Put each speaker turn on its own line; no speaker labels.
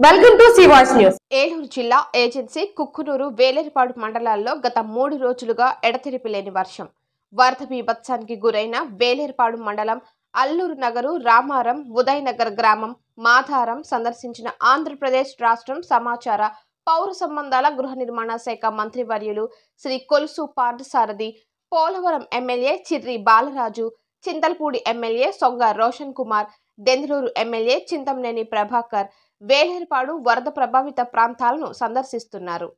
Welcome to C voice news.
Eluru జిల్లా agency Kukkunuru Velerupadu మండలాల్లో గత 3 రోజులుగా ఎడతెరిపి లేని వర్షం. వరద బీభత్సానికి గురైన వేలేరుపాడు మండలం అల్లూరు నగరు, రామారం, ఉదయనగర్ గ్రామం, మాధారం సందర్శించిన ఆంధ్రప్రదేశ్ రాష్ట్రం సమాచార, పౌర సంబంధాల, గృహ నిర్మాణ శాఖ మంత్రివర్యులు శ్రీ కొలుసు పార్థసారథి, పోలవరం ఎమ్మెల్యే చిర్రి బాలరాజు, చింతల్పూడి ఎమ్మెల్యే సొంగ రోషన్ కుమార్, దెందులూరు ఎమ్మెల్యే చింతమనేని ప్రభాకర్ వేలేరుపాడు వరద ప్రభావిత ప్రాంతాలను సందర్శిస్తున్నారు.